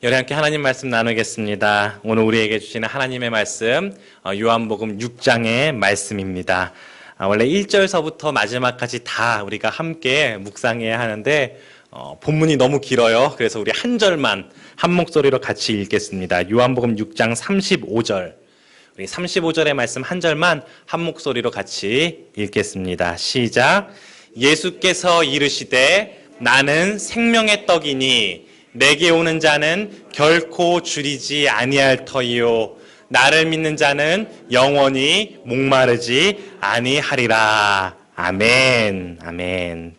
우리 함께 하나님 말씀 나누겠습니다. 오늘 우리에게 주시는 하나님의 말씀 요한복음 6장의 말씀입니다. 원래 1절서부터 마지막까지 다 우리가 함께 묵상해야 하는데 본문이 너무 길어요. 그래서 우리 한 절만 한 목소리로 같이 읽겠습니다. 요한복음 6장 35절. 우리 35절의 말씀 한 절만 한 목소리로 같이 읽겠습니다. 시작. 예수께서 이르시되 나는 생명의 떡이니 내게 오는 자는 결코 줄이지 아니할 터이요 나를 믿는 자는 영원히 목마르지 아니하리라. 아멘. 아멘.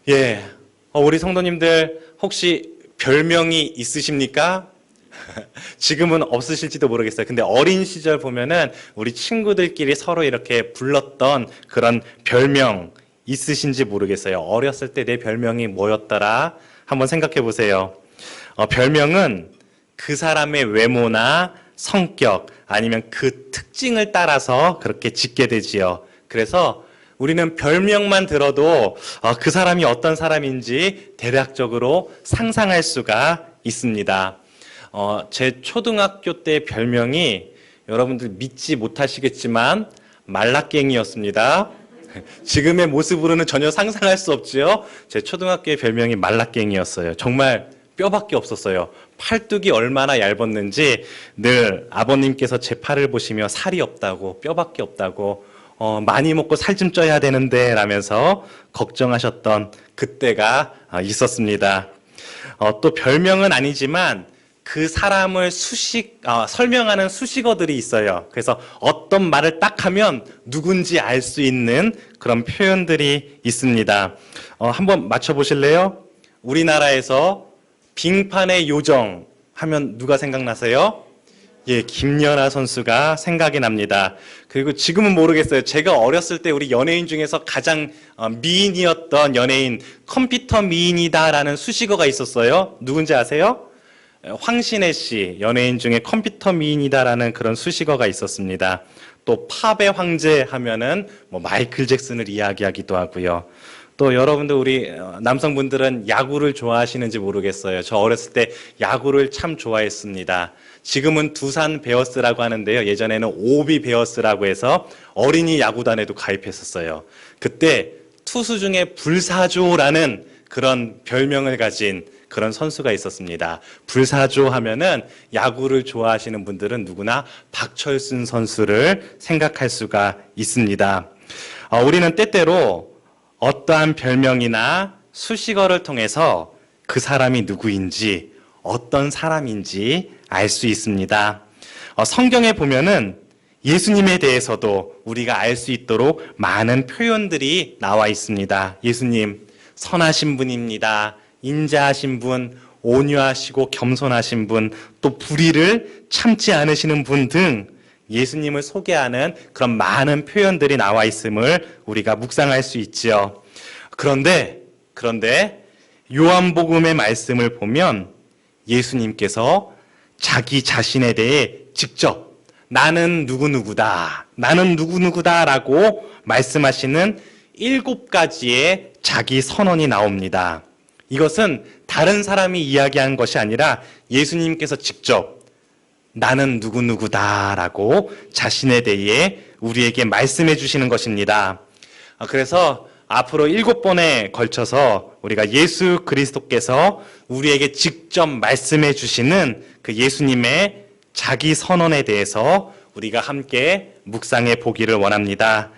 예, 우리 성도님들 혹시 별명이 있으십니까? 지금은 없으실지도 모르겠어요. 근데 어린 시절 보면은 우리 친구들끼리 서로 이렇게 불렀던 그런 별명 있으신지 모르겠어요. 어렸을 때 내 별명이 뭐였더라? 한번 생각해 보세요. 별명은 그 사람의 외모나 성격 아니면 그 특징을 따라서 그렇게 짓게 되지요. 그래서 우리는 별명만 들어도 그 사람이 어떤 사람인지 대략적으로 상상할 수가 있습니다. 제 초등학교 때 별명이 여러분들 믿지 못하시겠지만 말라깽이였습니다. 지금의 모습으로는 전혀 상상할 수 없지요. 제 초등학교의 별명이 말라깽이였어요. 정말 뼈밖에 없었어요. 팔뚝이 얼마나 얇았는지 늘 아버님께서 제 팔을 보시며 살이 없다고, 뼈밖에 없다고, 많이 먹고 살 좀 쪄야 되는데 라면서 걱정하셨던 그때가 있었습니다. 또 별명은 아니지만 그 사람을 설명하는 수식어들이 있어요. 그래서 어떤 말을 딱 하면 누군지 알 수 있는 그런 표현들이 있습니다. 한번 맞춰보실래요? 우리나라에서 빙판의 요정 하면 누가 생각나세요? 예, 김연아 선수가 생각이 납니다. 그리고 지금은 모르겠어요. 제가 어렸을 때 우리 연예인 중에서 가장 미인이었던 연예인, 컴퓨터 미인이다라는 수식어가 있었어요. 누군지 아세요? 황신혜 씨, 연예인 중에 컴퓨터 미인이다라는 그런 수식어가 있었습니다. 또 팝의 황제 하면은 마이클 잭슨을 이야기하기도 하고요. 또 여러분들 우리 남성분들은 야구를 좋아하시는지 모르겠어요. 저 어렸을 때 야구를 참 좋아했습니다. 지금은 두산 베어스라고 하는데요. 예전에는 오비 베어스라고 해서 어린이 야구단에도 가입했었어요. 그때 투수 중에 불사조라는 그런 별명을 가진 그런 선수가 있었습니다. 불사조 하면은 야구를 좋아하시는 분들은 누구나 박철순 선수를 생각할 수가 있습니다. 우리는 때때로 어떠한 별명이나 수식어를 통해서 그 사람이 누구인지 어떤 사람인지 알 수 있습니다. 성경에 보면은 예수님에 대해서도 우리가 알 수 있도록 많은 표현들이 나와 있습니다. 예수님 선하신 분입니다. 인자하신 분, 온유하시고 겸손하신 분, 또 불의를 참지 않으시는 분 등 예수님을 소개하는 그런 많은 표현들이 나와 있음을 우리가 묵상할 수 있지요. 그런데 요한복음의 말씀을 보면 예수님께서 자기 자신에 대해 직접 나는 누구누구다 라고 말씀하시는 7가지의 자기 선언이 나옵니다. 이것은 다른 사람이 이야기한 것이 아니라 예수님께서 직접 나는 누구누구다라고 자신에 대해 우리에게 말씀해 주시는 것입니다. 그래서 앞으로 7번에 걸쳐서 우리가 예수 그리스도께서 우리에게 직접 말씀해 주시는 그 예수님의 자기 선언에 대해서 우리가 함께 묵상해 보기를 원합니다.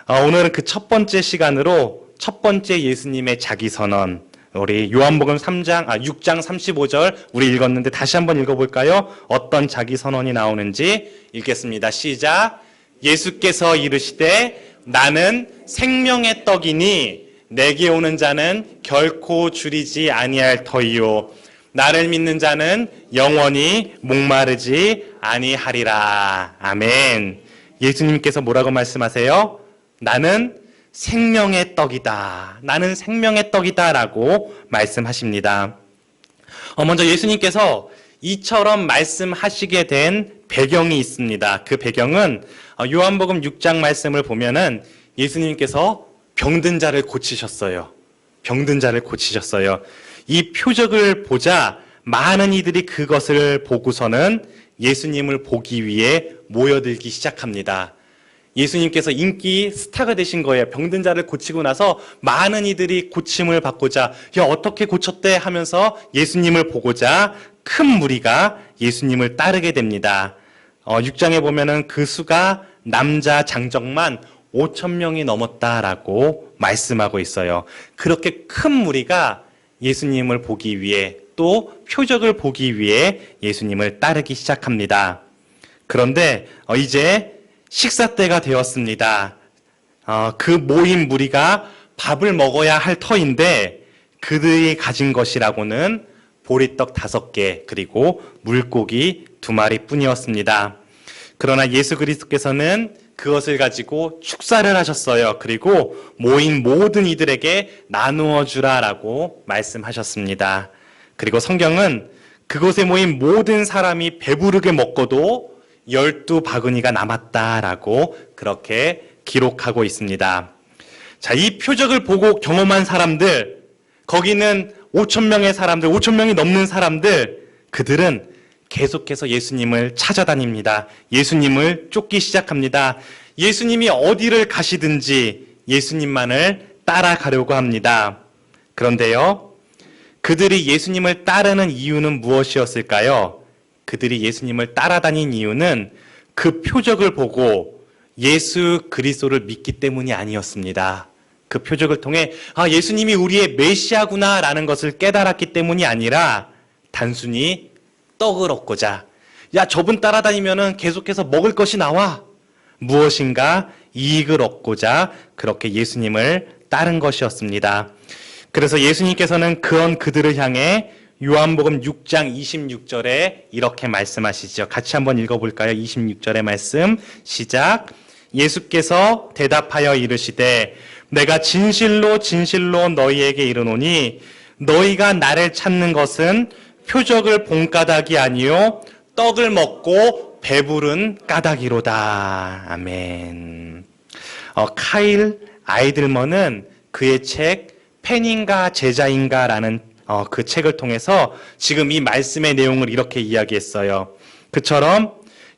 오늘은 그 첫 번째 시간으로 첫 번째 예수님의 자기 선언, 우리 요한복음 6장 35절 우리 읽었는데 다시 한번 읽어볼까요? 어떤 자기 선언이 나오는지 읽겠습니다. 시작. 예수께서 이르시되 나는 생명의 떡이니 내게 오는 자는 결코 줄이지 아니할 터이요 나를 믿는 자는 영원히 목마르지 아니하리라. 아멘. 예수님께서 뭐라고 말씀하세요? 나는 생명의 떡이다. 나는 생명의 떡이다 라고 말씀하십니다. 먼저 예수님께서 이처럼 말씀하시게 된 배경이 있습니다. 그 배경은 요한복음 6장 말씀을 보면은 예수님께서 병든 자를 고치셨어요. 병든 자를 고치셨어요. 이 표적을 보자 많은 이들이 그것을 보고서는 예수님을 보기 위해 모여들기 시작합니다. 예수님께서 인기 스타가 되신 거예요. 병든 자를 고치고 나서 많은 이들이 고침을 받고자, 야, 어떻게 고쳤대? 하면서 예수님을 보고자 큰 무리가 예수님을 따르게 됩니다. 6장에 보면은 그 수가 남자 장정만 5,000명이 넘었다라고 말씀하고 있어요. 그렇게 큰 무리가 예수님을 보기 위해 또 표적을 보기 위해 예수님을 따르기 시작합니다. 그런데 이제 식사 때가 되었습니다. 그 모인 무리가 밥을 먹어야 할 터인데 그들이 가진 것이라고는 보리떡 5개 그리고 물고기 2마리 뿐이었습니다. 그러나 예수 그리스도께서는 그것을 가지고 축사를 하셨어요. 그리고 모인 모든 이들에게 나누어 주라라고 말씀하셨습니다. 그리고 성경은 그곳에 모인 모든 사람이 배부르게 먹고도 12바구니가 남았다라고 그렇게 기록하고 있습니다. 자, 이 표적을 보고 경험한 사람들, 거기는 5,000명의 사람들, 5,000명이 넘는 사람들, 그들은 계속해서 예수님을 찾아다닙니다. 예수님을 쫓기 시작합니다. 예수님이 어디를 가시든지 예수님만을 따라가려고 합니다. 그런데요, 그들이 예수님을 따르는 이유는 무엇이었을까요? 그들이 예수님을 따라다닌 이유는 그 표적을 보고 예수 그리스도를 믿기 때문이 아니었습니다. 그 표적을 통해 예수님이 우리의 메시아구나라는 것을 깨달았기 때문이 아니라 단순히 떡을 얻고자, 야, 저분 따라다니면은 계속해서 먹을 것이 나와, 무엇인가 이익을 얻고자 그렇게 예수님을 따른 것이었습니다. 그래서 예수님께서는 그런 그들을 향해 요한복음 6장 26절에 이렇게 말씀하시죠. 같이 한번 읽어볼까요? 26절의 말씀 시작. 예수께서 대답하여 이르시되 내가 진실로 진실로 너희에게 이르노니 너희가 나를 찾는 것은 표적을 본 까닭이 아니요 떡을 먹고 배부른 까닭이로다. 아멘. 카일 아이들먼은 그의 책 팬인가 제자인가라는 그 책을 통해서 지금 이 말씀의 내용을 이렇게 이야기했어요. 그처럼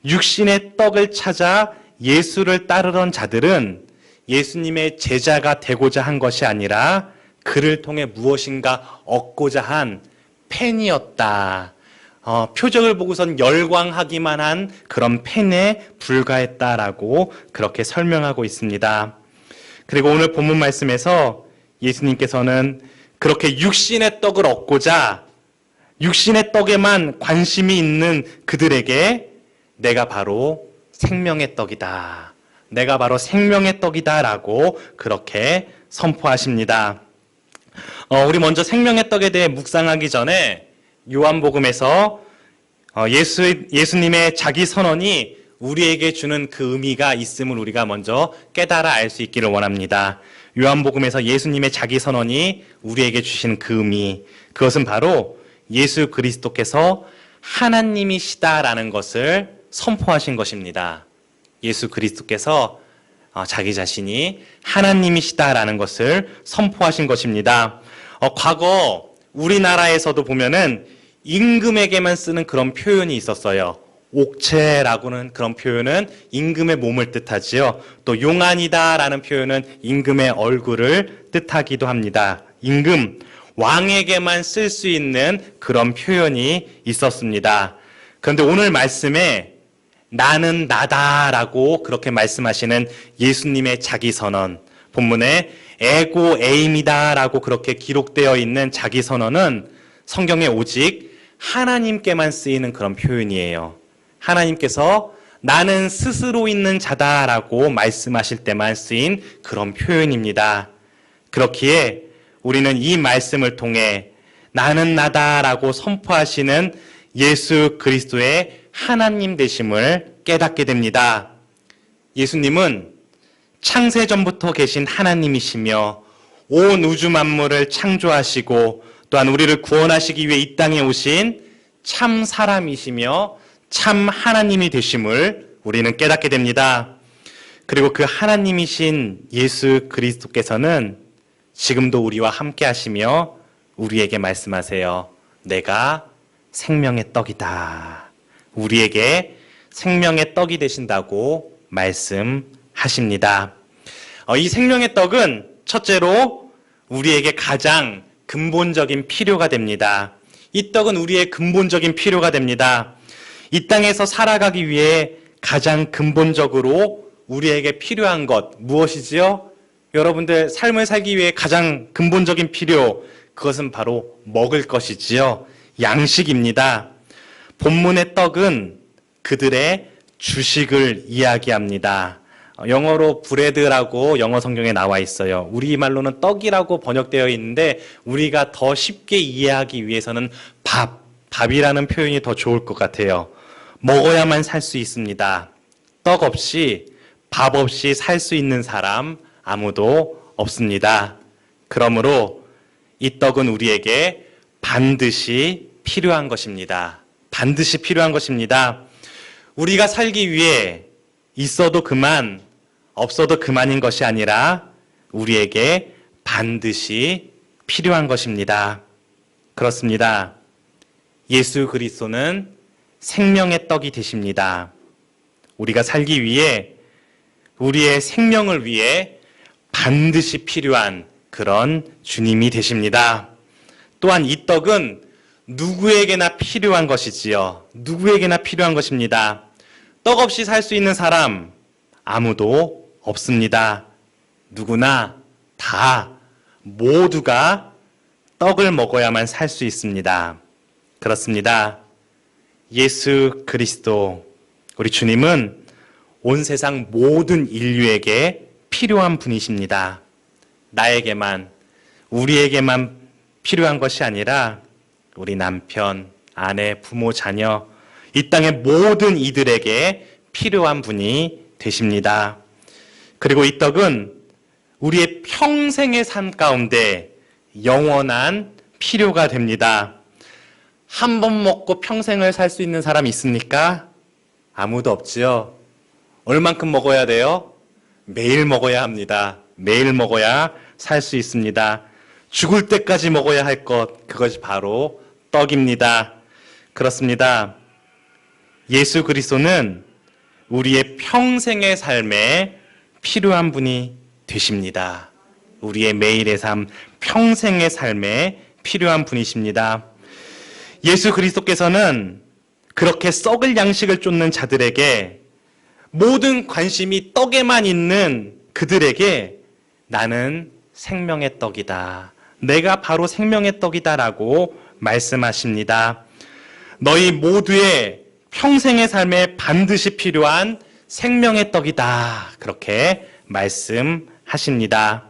육신의 떡을 찾아 예수를 따르던 자들은 예수님의 제자가 되고자 한 것이 아니라 그를 통해 무엇인가 얻고자 한 팬이었다. 표적을 보고선 열광하기만 한 그런 팬에 불과했다라고 그렇게 설명하고 있습니다. 그리고 오늘 본문 말씀에서 예수님께서는 그렇게 육신의 떡을 얻고자 육신의 떡에만 관심이 있는 그들에게 내가 바로 생명의 떡이다. 내가 바로 생명의 떡이다 라고 그렇게 선포하십니다. 우리 먼저 생명의 떡에 대해 묵상하기 전에 요한복음에서 예수님의 자기 선언이 우리에게 주는 그 의미가 있음을 우리가 먼저 깨달아 알 수 있기를 원합니다. 요한복음에서 예수님의 자기 선언이 우리에게 주신 그 의미, 그것은 바로 예수 그리스도께서 하나님이시다라는 것을 선포하신 것입니다. 예수 그리스도께서 자기 자신이 하나님이시다라는 것을 선포하신 것입니다. 과거 우리나라에서도 보면은 임금에게만 쓰는 그런 표현이 있었어요. 옥체라고는 그런 표현은 임금의 몸을 뜻하지요. 또 용안이다라는 표현은 임금의 얼굴을 뜻하기도 합니다. 임금, 왕에게만 쓸 수 있는 그런 표현이 있었습니다. 그런데 오늘 말씀에 나는 나다라고 그렇게 말씀하시는 예수님의 자기 선언, 본문에 에고 에임이다라고 그렇게 기록되어 있는 자기 선언은 성경에 오직 하나님께만 쓰이는 그런 표현이에요. 하나님께서 나는 스스로 있는 자다라고 말씀하실 때만 쓰인 그런 표현입니다. 그렇기에 우리는 이 말씀을 통해 나는 나다라고 선포하시는 예수 그리스도의 하나님 되심을 깨닫게 됩니다. 예수님은 창세전부터 계신 하나님이시며 온 우주 만물을 창조하시고 또한 우리를 구원하시기 위해 이 땅에 오신 참 사람이시며 참 하나님이 되심을 우리는 깨닫게 됩니다. 그리고 그 하나님이신 예수 그리스도께서는 지금도 우리와 함께 하시며 우리에게 말씀하세요. 내가 생명의 떡이다. 우리에게 생명의 떡이 되신다고 말씀하십니다. 이 생명의 떡은 첫째로 우리에게 가장 근본적인 필요가 됩니다. 이 떡은 우리의 근본적인 필요가 됩니다. 이 땅에서 살아가기 위해 가장 근본적으로 우리에게 필요한 것 무엇이지요? 여러분들 삶을 살기 위해 가장 근본적인 필요, 그것은 바로 먹을 것이지요. 양식입니다. 본문의 떡은 그들의 주식을 이야기합니다. 영어로 브레드라고 영어 성경에 나와 있어요. 우리말로는 떡이라고 번역되어 있는데 우리가 더 쉽게 이해하기 위해서는 밥이라는 표현이 더 좋을 것 같아요. 먹어야만 살 수 있습니다. 떡 없이, 밥 없이 살 수 있는 사람 아무도 없습니다. 그러므로 이 떡은 우리에게 반드시 필요한 것입니다. 반드시 필요한 것입니다. 우리가 살기 위해 있어도 그만, 없어도 그만인 것이 아니라 우리에게 반드시 필요한 것입니다. 그렇습니다. 예수 그리스도는 생명의 떡이 되십니다. 우리가 살기 위해, 우리의 생명을 위해 반드시 필요한 그런 주님이 되십니다. 또한 이 떡은 누구에게나 필요한 것이지요. 누구에게나 필요한 것입니다. 떡 없이 살 수 있는 사람 아무도 없습니다. 누구나 다 모두가 떡을 먹어야만 살 수 있습니다. 그렇습니다. 예수 그리스도, 우리 주님은 온 세상 모든 인류에게 필요한 분이십니다. 나에게만, 우리에게만 필요한 것이 아니라 우리 남편, 아내, 부모, 자녀, 이 땅의 모든 이들에게 필요한 분이 되십니다. 그리고 이 떡은 우리의 평생의 삶 가운데 영원한 필요가 됩니다. 한 번 먹고 평생을 살 수 있는 사람 있습니까? 아무도 없지요. 얼만큼 먹어야 돼요? 매일 먹어야 합니다. 매일 먹어야 살 수 있습니다. 죽을 때까지 먹어야 할 것, 그것이 바로 떡입니다. 그렇습니다. 예수 그리스도는 우리의 평생의 삶에 필요한 분이 되십니다. 우리의 매일의 삶, 평생의 삶에 필요한 분이십니다. 예수 그리스도께서는 그렇게 썩을 양식을 쫓는 자들에게, 모든 관심이 떡에만 있는 그들에게 나는 생명의 떡이다, 내가 바로 생명의 떡이다라고 말씀하십니다. 너희 모두의 평생의 삶에 반드시 필요한 생명의 떡이다, 그렇게 말씀하십니다.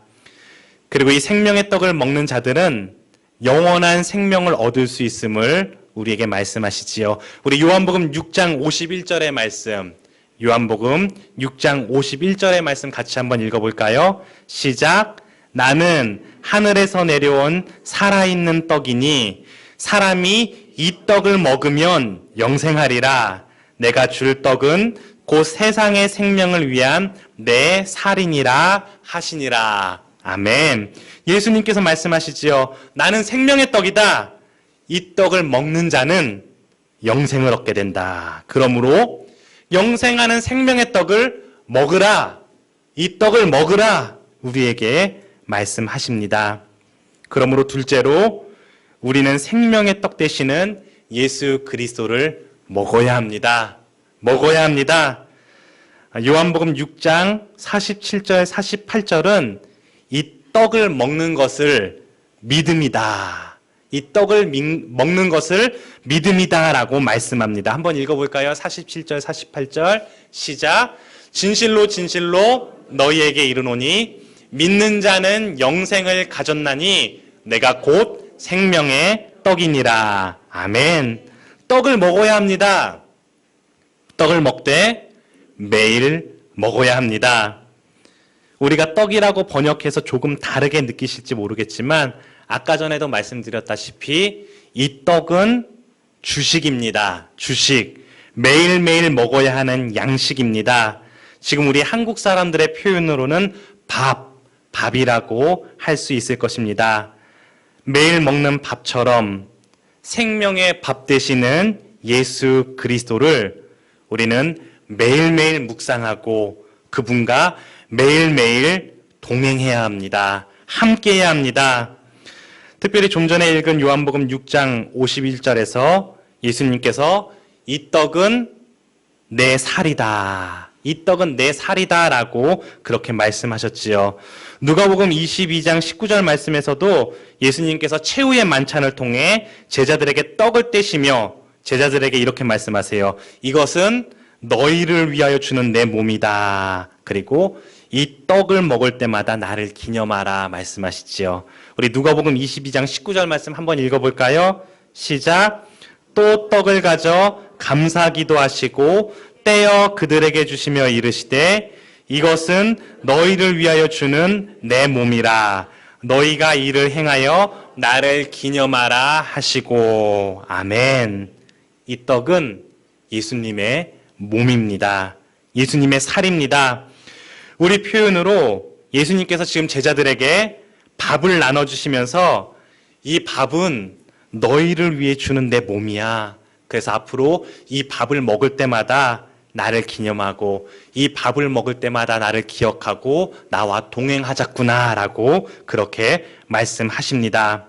그리고 이 생명의 떡을 먹는 자들은 영원한 생명을 얻을 수 있음을 우리에게 말씀하시지요. 우리 요한복음 6장 51절의 말씀, 요한복음 6장 51절의 말씀 같이 한번 읽어볼까요? 시작. 나는 하늘에서 내려온 살아있는 떡이니 사람이 이 떡을 먹으면 영생하리라. 내가 줄 떡은 곧 세상의 생명을 위한 내 살이니라 하시니라. 아멘. 예수님께서 말씀하시지요. 나는 생명의 떡이다. 이 떡을 먹는 자는 영생을 얻게 된다. 그러므로 영생하는 생명의 떡을 먹으라. 이 떡을 먹으라. 우리에게 말씀하십니다. 그러므로 둘째로 우리는 생명의 떡 되시는 예수 그리스도를 먹어야 합니다. 먹어야 합니다. 요한복음 6장 47절, 48절은 이 떡을 먹는 것을 믿음이다. 이 떡을 먹는 것을 믿음이다라고 말씀합니다. 한번 읽어볼까요? 47절, 48절 시작. 진실로 진실로 너희에게 이르노니 믿는 자는 영생을 가졌나니 내가 곧 생명의 떡이니라. 아멘. 떡을 먹어야 합니다. 떡을 먹되 매일 먹어야 합니다. 우리가 떡이라고 번역해서 조금 다르게 느끼실지 모르겠지만 아까 전에도 말씀드렸다시피 이 떡은 주식입니다. 주식. 매일매일 먹어야 하는 양식입니다. 지금 우리 한국 사람들의 표현으로는 밥이라고 할 수 있을 것입니다. 매일 먹는 밥처럼 생명의 밥 되시는 예수 그리스도를 우리는 매일매일 묵상하고 그분과 매일매일 동행해야 합니다. 함께해야 합니다. 특별히 좀 전에 읽은 요한복음 6장 51절에서 예수님께서 이 떡은 내 살이다. 이 떡은 내 살이다 라고 그렇게 말씀하셨지요. 누가복음 22장 19절 말씀에서도 예수님께서 최후의 만찬을 통해 제자들에게 떡을 떼시며 제자들에게 이렇게 말씀하세요. 이것은 너희를 위하여 주는 내 몸이다. 그리고 이 떡을 먹을 때마다 나를 기념하라 말씀하시지요. 우리 누가복음 22장 19절 말씀 한번 읽어볼까요? 시작. 또 떡을 가져 감사기도 하시고 떼어 그들에게 주시며 이르시되 이것은 너희를 위하여 주는 내 몸이라. 너희가 이를 행하여 나를 기념하라 하시고. 아멘. 이 떡은 예수님의 몸입니다. 예수님의 살입니다. 우리 표현으로 예수님께서 지금 제자들에게 밥을 나눠주시면서 이 밥은 너희를 위해 주는 내 몸이야. 그래서 앞으로 이 밥을 먹을 때마다 나를 기념하고 이 밥을 먹을 때마다 나를 기억하고 나와 동행하자꾸나 라고 그렇게 말씀하십니다.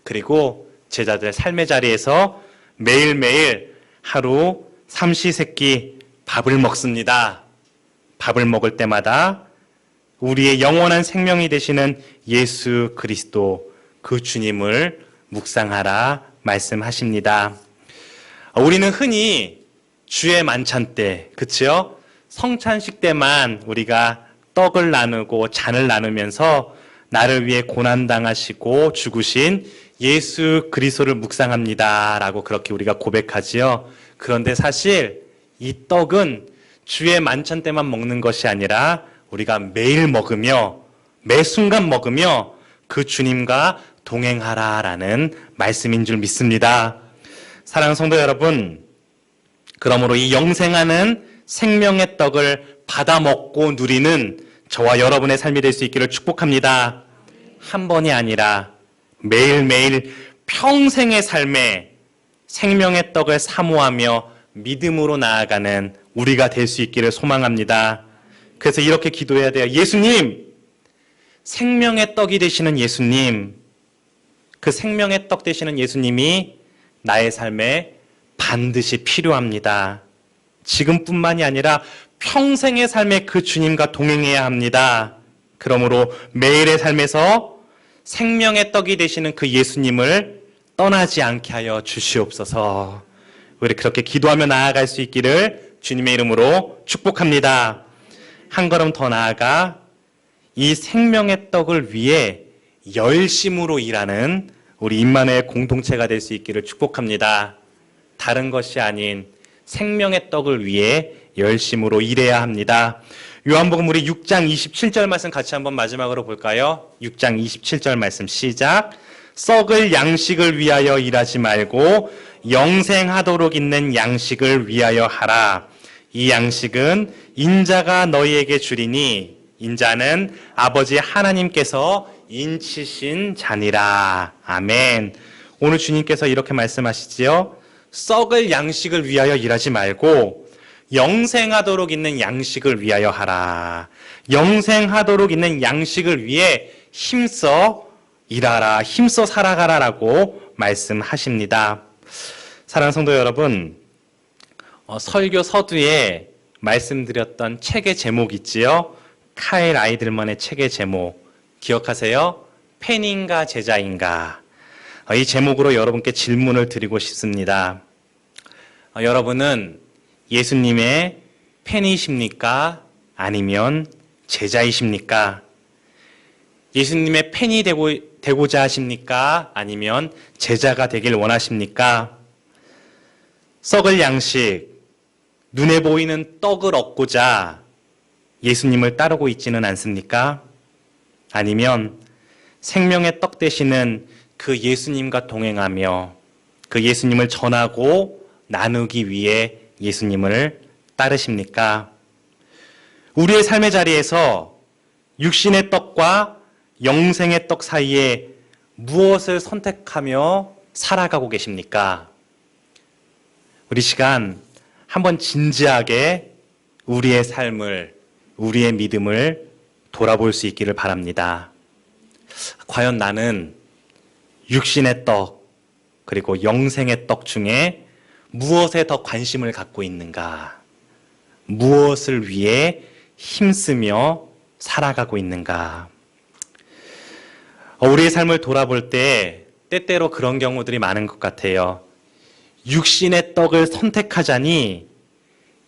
그리고 제자들 삶의 자리에서 매일매일 하루 삼시세끼 밥을 먹습니다. 밥을 먹을 때마다 우리의 영원한 생명이 되시는 예수 그리스도 그 주님을 묵상하라 말씀하십니다. 우리는 흔히 주의 만찬 때, 그치요? 성찬식 때만 우리가 떡을 나누고 잔을 나누면서 나를 위해 고난당하시고 죽으신 예수 그리스도를 묵상합니다 라고 그렇게 우리가 고백하지요. 그런데 사실 이 떡은 주의 만찬 때만 먹는 것이 아니라 우리가 매일 먹으며 매 순간 먹으며 그 주님과 동행하라라는 말씀인 줄 믿습니다. 사랑하는 성도 여러분, 그러므로 이 영생하는 생명의 떡을 받아 먹고 누리는 저와 여러분의 삶이 될 수 있기를 축복합니다. 한 번이 아니라 매일매일 평생의 삶에 생명의 떡을 사모하며 믿음으로 나아가는 우리가 될 수 있기를 소망합니다. 그래서 이렇게 기도해야 돼요. 예수님, 생명의 떡이 되시는 예수님, 그 생명의 떡 되시는 예수님이 나의 삶에 반드시 필요합니다. 지금뿐만이 아니라 평생의 삶에 그 주님과 동행해야 합니다. 그러므로 매일의 삶에서 생명의 떡이 되시는 그 예수님을 떠나지 않게 하여 주시옵소서. 우리 그렇게 기도하며 나아갈 수 있기를 주님의 이름으로 축복합니다. 한 걸음 더 나아가 이 생명의 떡을 위해 열심으로 일하는 우리 임마누엘 공동체가 될 수 있기를 축복합니다. 다른 것이 아닌 생명의 떡을 위해 열심으로 일해야 합니다. 요한복음 우리 6장 27절 말씀 같이 한번 마지막으로 볼까요? 6장 27절 말씀 시작. 썩을 양식을 위하여 일하지 말고 영생하도록 있는 양식을 위하여 하라. 이 양식은 인자가 너희에게 주리니 인자는 아버지 하나님께서 인치신 자니라. 아멘. 오늘 주님께서 이렇게 말씀하시지요. 썩을 양식을 위하여 일하지 말고 영생하도록 있는 양식을 위하여 하라. 영생하도록 있는 양식을 위해 힘써 일하라, 힘써 살아가라라고 말씀하십니다. 사랑하는 성도 여러분, 설교 서두에 말씀드렸던 책의 제목 있지요? 카일 아이들만의 책의 제목 기억하세요? 팬인가 제자인가? 이 제목으로 여러분께 질문을 드리고 싶습니다. 여러분은 예수님의 팬이십니까? 아니면 제자이십니까? 예수님의 팬이 되고자 하십니까? 아니면 제자가 되길 원하십니까? 썩을 양식, 눈에 보이는 떡을 얻고자 예수님을 따르고 있지는 않습니까? 아니면 생명의 떡 되시는 그 예수님과 동행하며 그 예수님을 전하고 나누기 위해 예수님을 따르십니까? 우리의 삶의 자리에서 육신의 떡과 영생의 떡 사이에 무엇을 선택하며 살아가고 계십니까? 우리 시간 한번 진지하게 우리의 삶을, 우리의 믿음을 돌아볼 수 있기를 바랍니다. 과연 나는 육신의 떡, 그리고 영생의 떡 중에 무엇에 더 관심을 갖고 있는가? 무엇을 위해 힘쓰며 살아가고 있는가? 우리의 삶을 돌아볼 때 때때로 그런 경우들이 많은 것 같아요. 육신의 떡을 선택하자니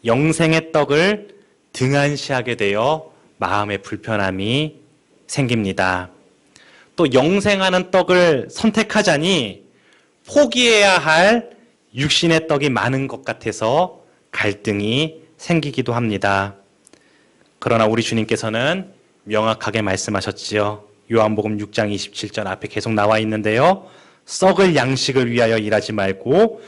영생의 떡을 등한시하게 되어 마음의 불편함이 생깁니다. 또 영생하는 떡을 선택하자니 포기해야 할 육신의 떡이 많은 것 같아서 갈등이 생기기도 합니다. 그러나 우리 주님께서는 명확하게 말씀하셨지요. 요한복음 6장 27절 앞에 계속 나와 있는데요. 썩을 양식을 위하여 일하지 말고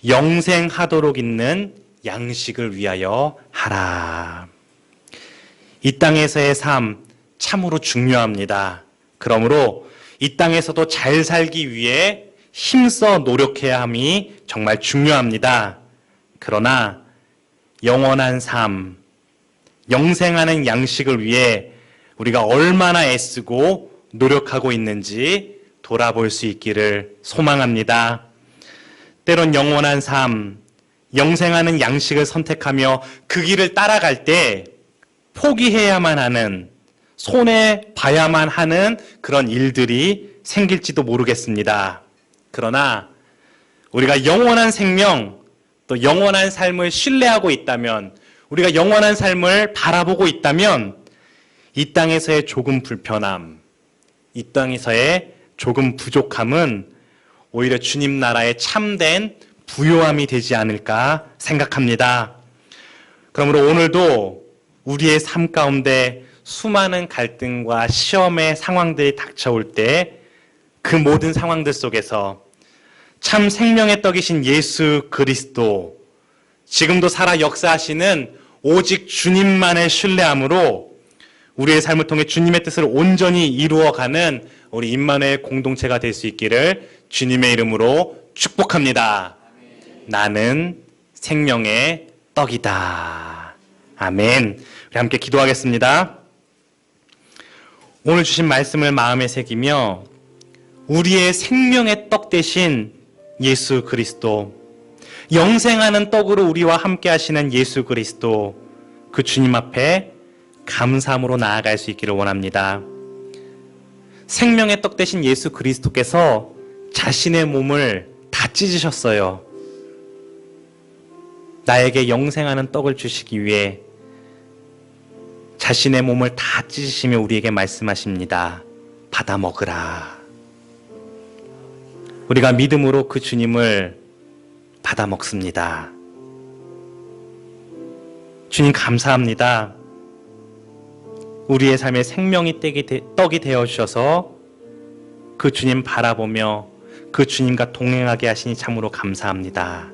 영생하도록 있는 양식을 위하여 하라. 이 땅에서의 삶 참으로 중요합니다. 그러므로 이 땅에서도 잘 살기 위해 힘써 노력해야 함이 정말 중요합니다. 그러나 영원한 삶, 영생하는 양식을 위해 우리가 얼마나 애쓰고 노력하고 있는지 돌아볼 수 있기를 소망합니다. 때론 영원한 삶, 영생하는 양식을 선택하며 그 길을 따라갈 때 포기해야만 하는, 손해봐야만 하는 그런 일들이 생길지도 모르겠습니다. 그러나 우리가 영원한 생명, 또 영원한 삶을 신뢰하고 있다면, 우리가 영원한 삶을 바라보고 있다면 이 땅에서의 조금 불편함, 이 땅에서의 조금 부족함은 오히려 주님 나라의 참된 부요함이 되지 않을까 생각합니다. 그러므로 오늘도 우리의 삶 가운데 수많은 갈등과 시험의 상황들이 닥쳐올 때 그 모든 상황들 속에서 참 생명의 떡이신 예수 그리스도, 지금도 살아 역사하시는 오직 주님만을 신뢰함으로 우리의 삶을 통해 주님의 뜻을 온전히 이루어가는 우리 임마누엘 공동체가 될 수 있기를 주님의 이름으로 축복합니다. 나는 생명의 떡이다. 아멘. 우리 함께 기도하겠습니다. 오늘 주신 말씀을 마음에 새기며 우리의 생명의 떡 대신 예수 그리스도, 영생하는 떡으로 우리와 함께 하시는 예수 그리스도, 그 주님 앞에 감사함으로 나아갈 수 있기를 원합니다. 생명의 떡 대신 예수 그리스도께서 자신의 몸을 다 찢으셨어요. 나에게 영생하는 떡을 주시기 위해 자신의 몸을 다 찢으시며 우리에게 말씀하십니다. 받아 먹으라. 우리가 믿음으로 그 주님을 받아 먹습니다. 주님 감사합니다. 우리의 삶에 생명이 떡이 되어주셔서 그 주님 바라보며 그 주님과 동행하게 하시니 참으로 감사합니다.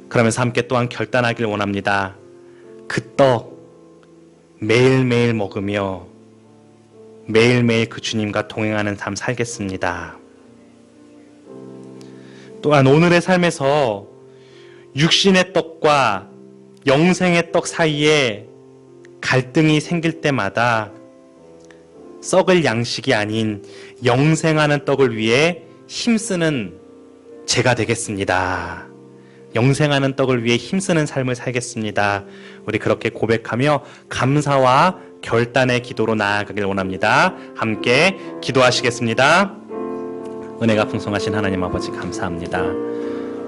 그러면서 함께 또한 결단하길 원합니다. 그 떡 매일매일 먹으며 매일매일 그 주님과 동행하는 삶 살겠습니다. 또한 오늘의 삶에서 육신의 떡과 영생의 떡 사이에 갈등이 생길 때마다 썩을 양식이 아닌 영생하는 떡을 위해 힘쓰는 제가 되겠습니다. 영생하는 떡을 위해 힘쓰는 삶을 살겠습니다. 우리 그렇게 고백하며 감사와 결단의 기도로 나아가길 원합니다. 함께 기도하시겠습니다. 은혜가 풍성하신 하나님 아버지 감사합니다.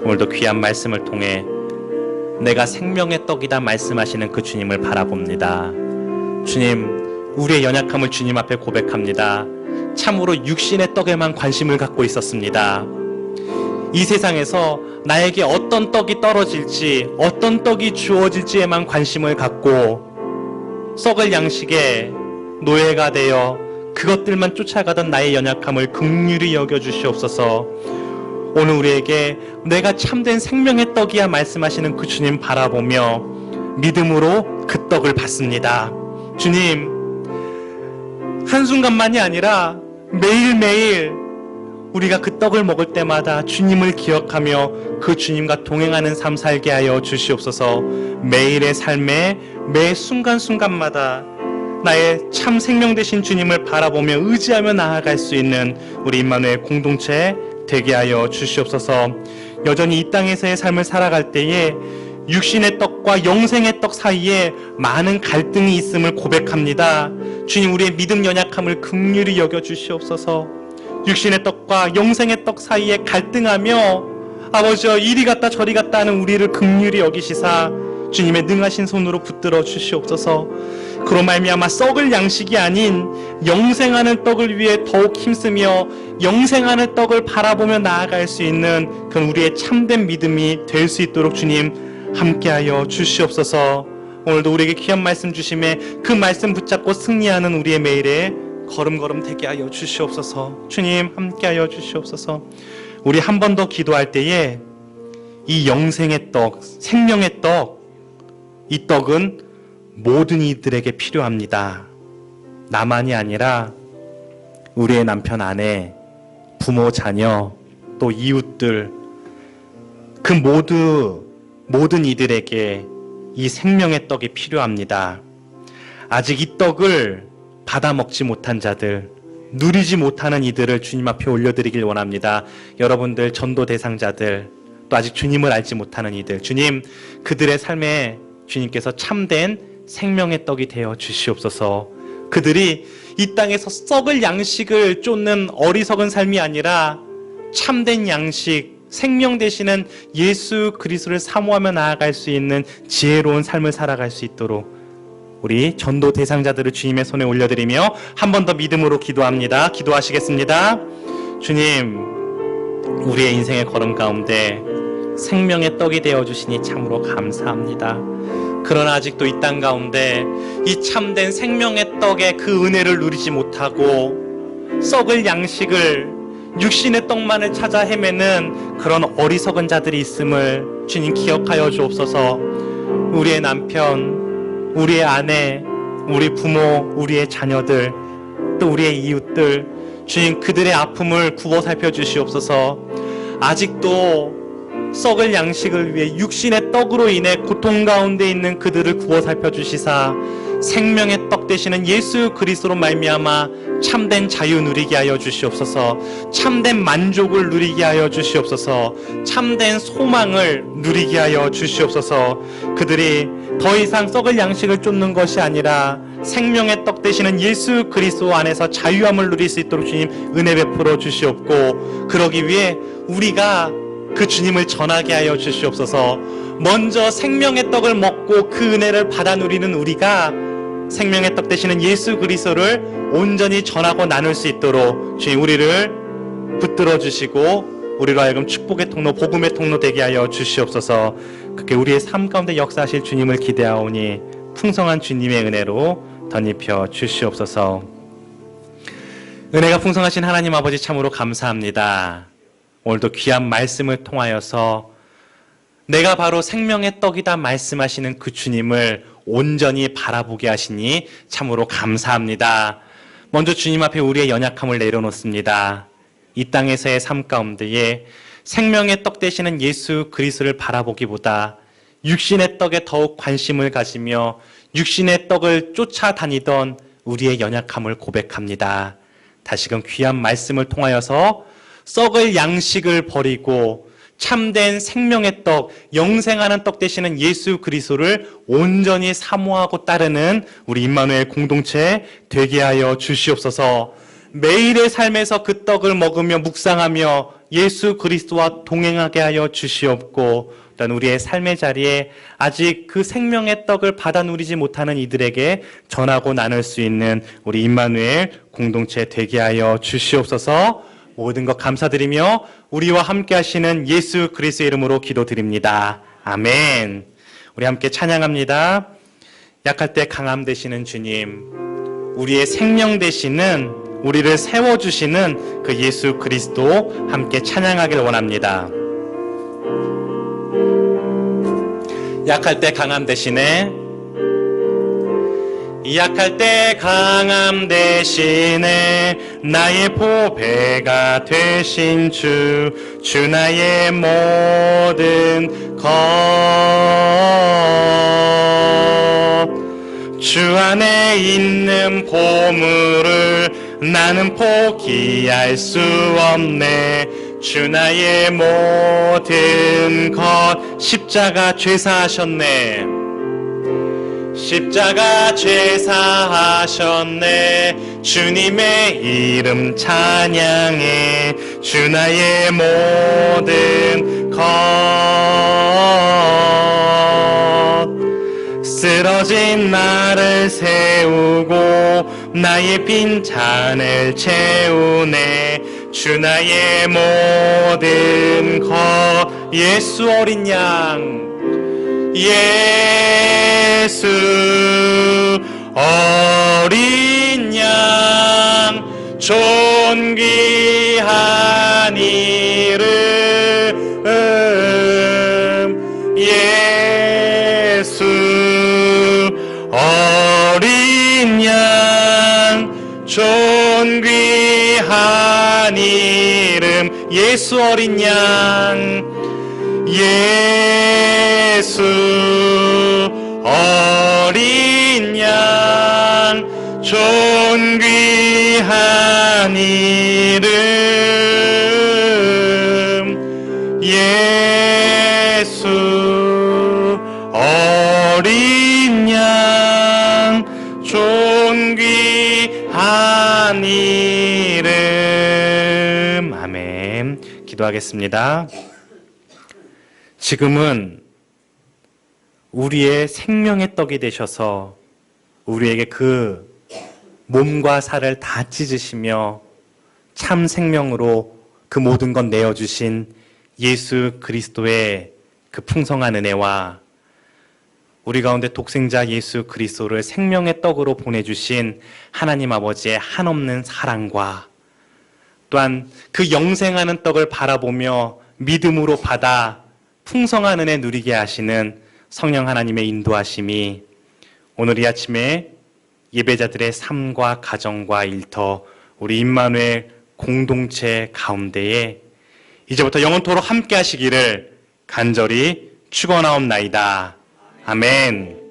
오늘도 귀한 말씀을 통해 내가 생명의 떡이다 말씀하시는 그 주님을 바라봅니다. 주님, 우리의 연약함을 주님 앞에 고백합니다. 참으로 육신의 떡에만 관심을 갖고 있었습니다. 이 세상에서 나에게 어떤 떡이 떨어질지, 어떤 떡이 주어질지에만 관심을 갖고 썩을 양식에 노예가 되어 그것들만 쫓아가던 나의 연약함을 긍휼히 여겨주시옵소서. 오늘 우리에게 내가 참된 생명의 떡이야 말씀하시는 그 주님 바라보며 믿음으로 그 떡을 받습니다. 주님, 한순간만이 아니라 매일매일 우리가 그 떡을 먹을 때마다 주님을 기억하며 그 주님과 동행하는 삶 살게 하여 주시옵소서. 매일의 삶에 매 순간순간마다 나의 참 생명 되신 주님을 바라보며 의지하며 나아갈 수 있는 우리 임마누엘 공동체 되게 하여 주시옵소서. 여전히 이 땅에서의 삶을 살아갈 때에 육신의 떡과 영생의 떡 사이에 많은 갈등이 있음을 고백합니다. 주님, 우리의 믿음 연약함을 긍휼히 여겨 주시옵소서. 육신의 떡과 영생의 떡 사이에 갈등하며 아버지여 이리 갔다 저리 갔다 하는 우리를 긍휼히 여기시사 주님의 능하신 손으로 붙들어 주시옵소서. 그로 말미암아 썩을 양식이 아닌 영생하는 떡을 위해 더욱 힘쓰며 영생하는 떡을 바라보며 나아갈 수 있는 그런 우리의 참된 믿음이 될 수 있도록 주님 함께하여 주시옵소서. 오늘도 우리에게 귀한 말씀 주심에 그 말씀 붙잡고 승리하는 우리의 매일에 걸음걸음 되게 하여 주시옵소서. 주님 함께하여 주시옵소서. 우리 한 번 더 기도할 때에 이 영생의 떡, 생명의 떡, 이 떡은 모든 이들에게 필요합니다. 나만이 아니라 우리의 남편, 아내, 부모, 자녀, 또 이웃들, 그 모든 이들에게 이 생명의 떡이 필요합니다. 아직 이 떡을 받아 먹지 못한 자들, 누리지 못하는 이들을 주님 앞에 올려드리길 원합니다. 여러분들 전도 대상자들, 또 아직 주님을 알지 못하는 이들, 주님 그들의 삶에 주님께서 참된 생명의 떡이 되어 주시옵소서. 그들이 이 땅에서 썩을 양식을 쫓는 어리석은 삶이 아니라 참된 양식, 생명 되시는 예수 그리스도를 사모하며 나아갈 수 있는 지혜로운 삶을 살아갈 수 있도록 우리 전도 대상자들을 주님의 손에 올려드리며 한 번 더 믿음으로 기도합니다. 기도하시겠습니다. 주님, 우리의 인생의 걸음 가운데 생명의 떡이 되어주시니 참으로 감사합니다. 그러나 아직도 이 땅 가운데 이 참된 생명의 떡의 그 은혜를 누리지 못하고 썩을 양식을, 육신의 떡만을 찾아 헤매는 그런 어리석은 자들이 있음을 주님 기억하여 주옵소서. 우리의 남편, 우리의 아내, 우리 부모, 우리의 자녀들, 또 우리의 이웃들, 주님 그들의 아픔을 굽어 살펴주시옵소서. 아직도 썩을 양식을 위해 육신의 떡으로 인해 고통 가운데 있는 그들을 구워 살펴주시사 생명의 떡 되시는 예수 그리스도로 말미암아 참된 자유 누리게 하여 주시옵소서. 참된 만족을 누리게 하여 주시옵소서. 참된 소망을 누리게 하여 주시옵소서. 그들이 더 이상 썩을 양식을 쫓는 것이 아니라 생명의 떡 되시는 예수 그리스도 안에서 자유함을 누릴 수 있도록 주님 은혜 베풀어 주시옵고, 그러기 위해 우리가 그 주님을 전하게 하여 주시옵소서. 먼저 생명의 떡을 먹고 그 은혜를 받아 누리는 우리가 생명의 떡 되시는 예수 그리스도를 온전히 전하고 나눌 수 있도록 주님 우리를 붙들어 주시고 우리로 하여금 축복의 통로, 복음의 통로 되게 하여 주시옵소서. 그렇게 우리의 삶 가운데 역사하실 주님을 기대하오니 풍성한 주님의 은혜로 덧입혀 주시옵소서. 은혜가 풍성하신 하나님 아버지 참으로 감사합니다. 오늘도 귀한 말씀을 통하여서 내가 바로 생명의 떡이다 말씀하시는 그 주님을 온전히 바라보게 하시니 참으로 감사합니다. 먼저 주님 앞에 우리의 연약함을 내려놓습니다. 이 땅에서의 삶 가운데에 생명의 떡 되시는 예수 그리스도를 바라보기보다 육신의 떡에 더욱 관심을 가지며 육신의 떡을 쫓아다니던 우리의 연약함을 고백합니다. 다시금 귀한 말씀을 통하여서 썩을 양식을 버리고 참된 생명의 떡, 영생하는 떡 되시는 예수 그리스도를 온전히 사모하고 따르는 우리 임마누엘 공동체 되게 하여 주시옵소서. 매일의 삶에서 그 떡을 먹으며 묵상하며 예수 그리스도와 동행하게 하여 주시옵고, 또한 우리의 삶의 자리에 아직 그 생명의 떡을 받아 누리지 못하는 이들에게 전하고 나눌 수 있는 우리 임마누엘 공동체 되게 하여 주시옵소서. 모든 것 감사드리며 우리와 함께 하시는 예수 그리스도의 이름으로 기도드립니다. 아멘. 우리 함께 찬양합니다. 약할 때 강함 되시는 주님, 우리의 생명 되시는, 우리를 세워주시는 그 예수 그리스도 함께 찬양하길 원합니다. 약할 때 강함 되시네 약할 때 강함 대신에 나의 보배가 되신 주 나의 모든 것. 주 안에 있는 보물을 나는 포기할 수 없네. 주 나의 모든 것. 십자가 죄사하셨네. 십자가 죄사하셨네. 주님의 이름 찬양해. 주 나의 모든 것. 쓰러진 나를 세우고 나의 빈잔을 채우네. 주 나의 모든 것. 예수 어린 양, 예수 어린 양, 존귀한 이름. 예수 어린 양, 존귀한 이름. 예수 어린 양, 예수 어린 양, 존귀한 이름. 예수 어린 양, 존귀한 이름. 아멘. 기도하겠습니다. 지금은 우리의 생명의 떡이 되셔서 우리에게 그 몸과 살을 다 찢으시며 참 생명으로 그 모든 것 내어주신 예수 그리스도의 그 풍성한 은혜와 우리 가운데 독생자 예수 그리스도를 생명의 떡으로 보내주신 하나님 아버지의 한없는 사랑과 또한 그 영생하는 떡을 바라보며 믿음으로 받아 풍성한 은혜 누리게 하시는 성령 하나님의 인도하심이 오늘 이 아침에 예배자들의 삶과 가정과 일터 우리 임마누엘 공동체 가운데에 이제부터 영원토록 함께 하시기를 간절히 축원하옵나이다. 아멘.